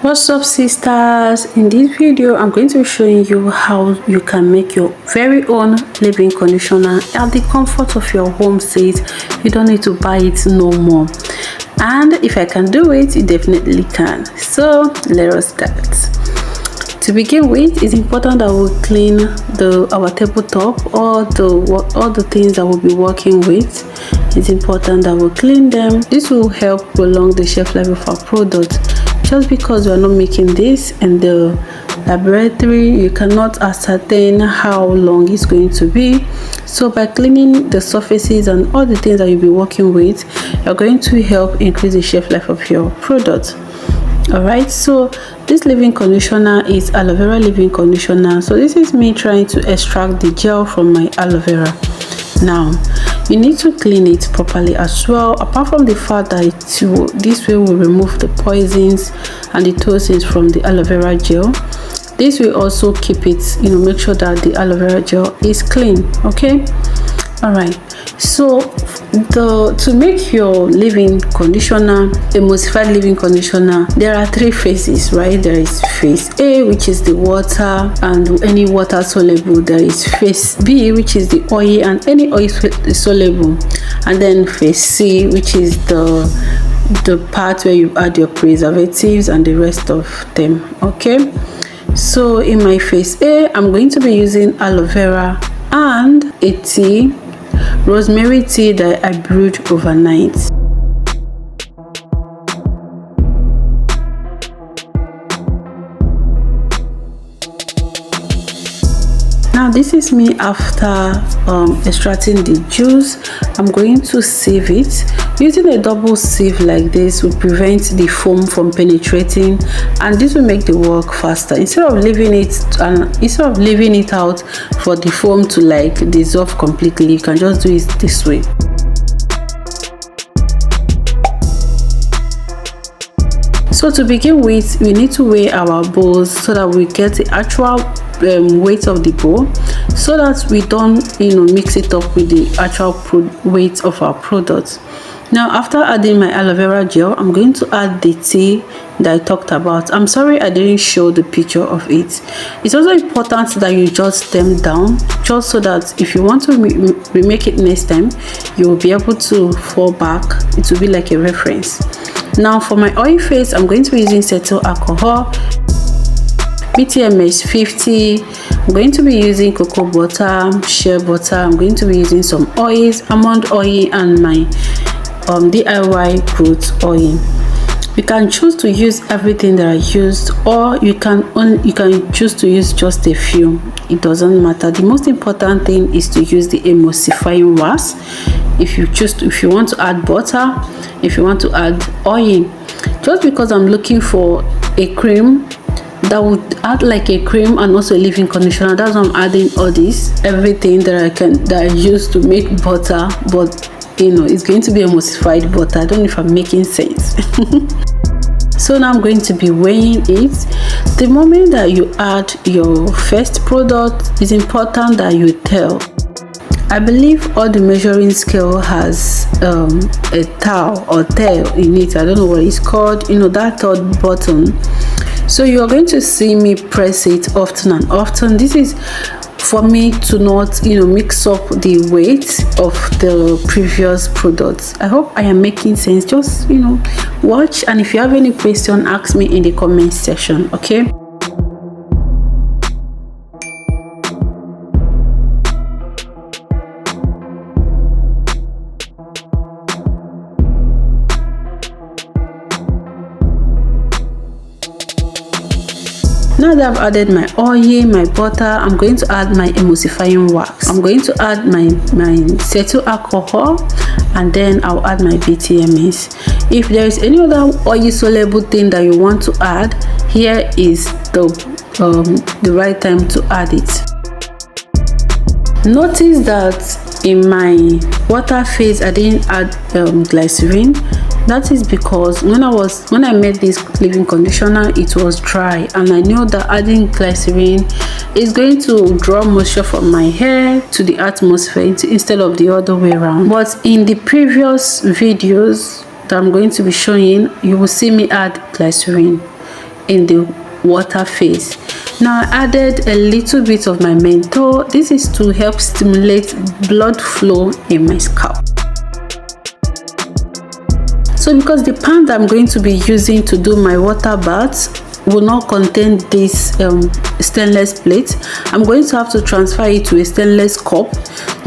What's up, sisters? In this video I'm going to be showing you how you can make your very own leave-in conditioner at the comfort of your home state. You don't need to buy it no more, and if I can do it, you definitely can. So let us start. To begin with, it's important that we clean our tabletop, all the things that we'll be working with. It's important that we clean them. This will help prolong the shelf life of our product. Just because we are not making this in the laboratory, you cannot ascertain how long it's going to be. So by cleaning the surfaces and all the things that you'll be working with, you're going to help increase the shelf life of your product. Alright, so this leave-in conditioner is aloe vera leave-in conditioner. So this is me trying to extract the gel from my aloe vera. Now you need to clean it properly as well, apart from the fact that this way will remove the poisons and the toxins from the aloe vera gel. This will also keep it, make sure that the aloe vera gel is clean. Okay, all right. So to make your leave-in conditioner, emulsified leave-in conditioner, there are three phases, right? There is phase A, which is the water and any water soluble. There is phase B, which is the oil and any oil soluble, and then phase C, which is the part where you add your preservatives and the rest of them. Okay, so in my phase A, I'm going to be using aloe vera and a tea, rosemary tea that I brewed overnight. Now this is me after extracting the juice. I'm going to sieve it. Using a double sieve like this will prevent the foam from penetrating, and this will make the work faster. Instead of leaving it out for the foam to dissolve completely, you can just do it this way. So to begin with, we need to weigh our bowls so that we get the actual weight of the bowl, so that we don't mix it up with the actual weight of our product. Now after adding my aloe vera gel, I'm going to add the tea that I talked about. I'm sorry I didn't show the picture of it. It's also important that you jot them down, just so that if you want to remake it next time, you will be able to fall back. It will be like a reference. Now for my oil phase, I'm going to be using cetyl alcohol, BTMS 50. I'm going to be using cocoa butter, shea butter. I'm going to be using some oils, almond oil, and my DIY growth oil. You can choose to use everything that I used, or you can choose to use just a few. It doesn't matter. The most important thing is to use the emulsifying wax. If you want to add butter, if you want to add oil. Just because I'm looking for a cream that would act like a cream and also a leave-in conditioner, that's why I'm adding all this, everything that I use to make butter, but it's going to be emulsified butter. I don't know if I'm making sense. So now I'm going to be weighing it. The moment that you add your first product, it's important that you tell. I believe all the measuring scale has a towel or tail in it. I don't know what it's called, that third button. So you are going to see me press it often and often. This is for me to not mix up the weight of the previous products. I hope I am making sense. Just watch, and if you have any question, ask me in the comment section. Okay. Now that I've added my oil, my butter, I'm going to add my emulsifying wax. I'm going to add my cetyl alcohol, and then I'll add my BTMS. If there is any other oil soluble thing that you want to add, here is the right time to add it. Notice that in my water phase I didn't add glycerin. That is because when I made this leave-in conditioner, it was dry, and I knew that adding glycerin is going to draw moisture from my hair to the atmosphere instead of the other way around. But in the previous videos that I'm going to be showing, you will see me add glycerin. in the water phase. Now I added a little bit of my menthol. This is to help stimulate blood flow in my scalp. So because the pan that I'm going to be using to do my water bath will not contain this stainless plate, I'm going to have to transfer it to a stainless cup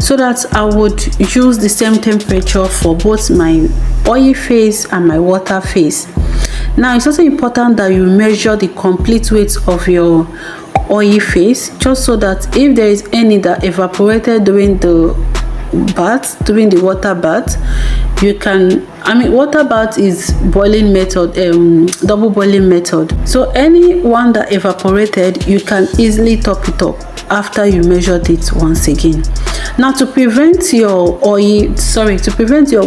so that I would use the same temperature for both my oil phase and my water phase. Now it's also important that you measure the complete weight of your oil phase, just so that if there is any that evaporated during the bath, during the water bath, you can, water bath is boiling method, double boiling method. So any one that evaporated, you can easily top it up after you measured it once again. Now to prevent your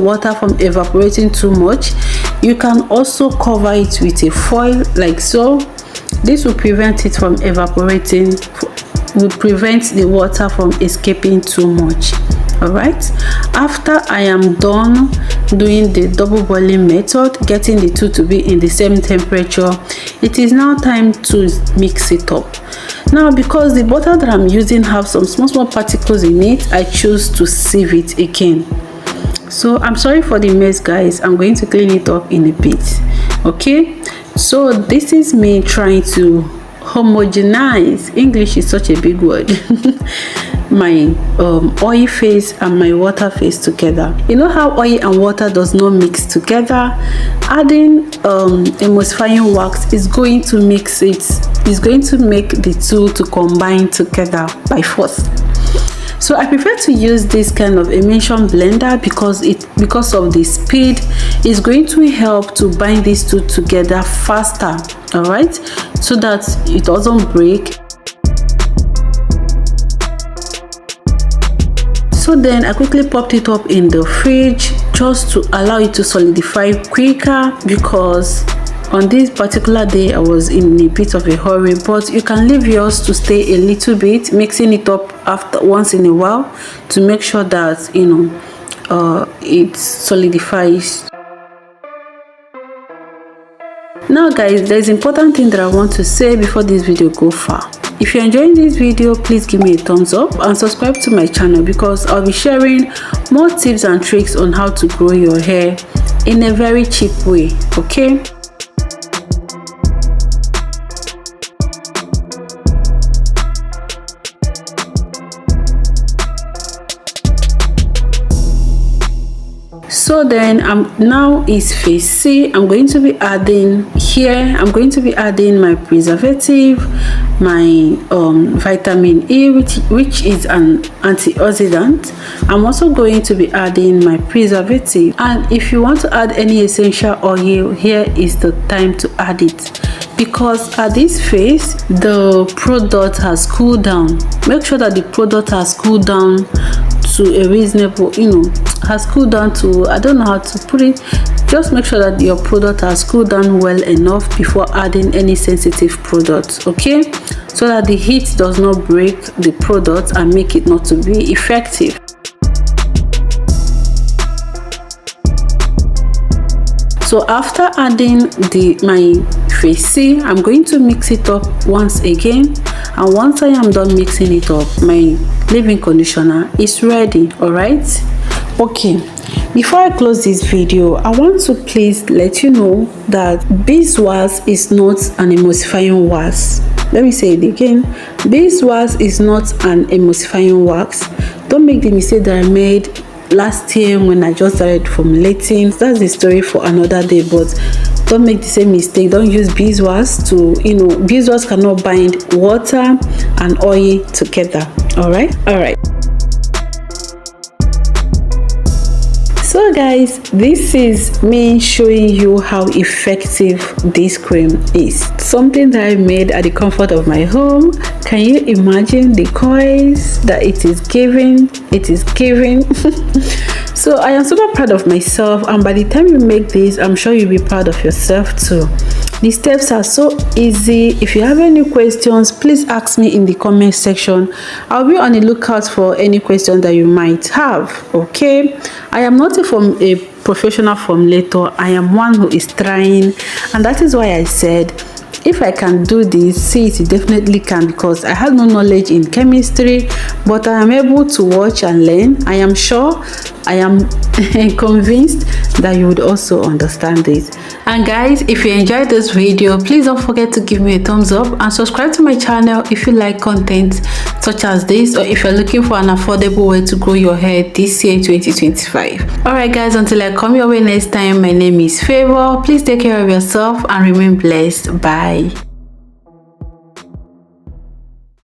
water from evaporating too much, you can also cover it with a foil like so. This will prevent it from evaporating, will prevent the water from escaping too much. Alright, after I am done doing the double boiling method, getting the two to be in the same temperature, it is now time to mix it up. Now because the butter that I'm using have some small particles in it, I choose to sieve it again. So I'm sorry for the mess, guys. I'm going to clean it up in a bit. Okay, so this is me trying to homogenize. English is such a big word. My oil phase and my water phase together. You know how oil and water does not mix together? Adding emulsifying wax is going to mix it, is going to make the two to combine together by force. So I prefer to use this kind of emulsion blender because of the speed. It's going to help to bind these two together faster, all right, so that it doesn't break. So then I quickly popped it up in the fridge just to allow it to solidify quicker, because on this particular day I was in a bit of a hurry. But you can leave yours to stay a little bit, mixing it up after once in a while to make sure that it solidifies. Now guys, there's an important thing that I want to say before this video go far. If you're enjoying this video, please give me a thumbs up and subscribe to my channel, because I'll be sharing more tips and tricks on how to grow your hair in a very cheap way. Okay, so then now is phase C. I'm going to be adding here, I'm going to be adding my preservative, my vitamin E, which is an antioxidant. I'm also going to be adding my preservative, and if you want to add any essential oil, here is the time to add it, because at this phase the product has cooled down. Make sure that the product has cooled down to a reasonable, has cooled down to, I don't know how to put it, just make sure that your product has cooled down well enough before adding any sensitive products, okay, so that the heat does not break the product and make it not to be effective. So after adding my phase C, I'm going to mix it up once again, and once I am done mixing it up, my leave-in conditioner is ready. All right, okay, before I close this video, I want to please let you know that beeswax is not an emulsifying wax. Let me say it again, beeswax is not an emulsifying wax. Don't make the mistake that I made last year when I just started formulating. That's the story for another day, but don't make the same mistake. Don't use beeswax to, beeswax cannot bind water and oil together. All right. So guys, this is me showing you how effective this cream is. Something that I made at the comfort of my home. Can you imagine the coils that it is giving? It is giving. So I am super proud of myself, and by the time you make this, I'm sure you'll be proud of yourself too. The steps are so easy. If you have any questions, please ask me in the comment section. I'll be on the lookout for any questions that you might have. Okay, I am not a professional formulator. I am one who is trying, and that is why I said if I can do this, see it, you definitely can, because I have no knowledge in chemistry, but I am able to watch and learn. I am sure, I am convinced that you would also understand this. And guys, if you enjoyed this video, please don't forget to give me a thumbs up and subscribe to my channel if you like content such as this, or if you're looking for an affordable way to grow your hair this year 2025. All right guys, until I come your way next time, my name is Favor. Please take care of yourself and remain blessed. Bye.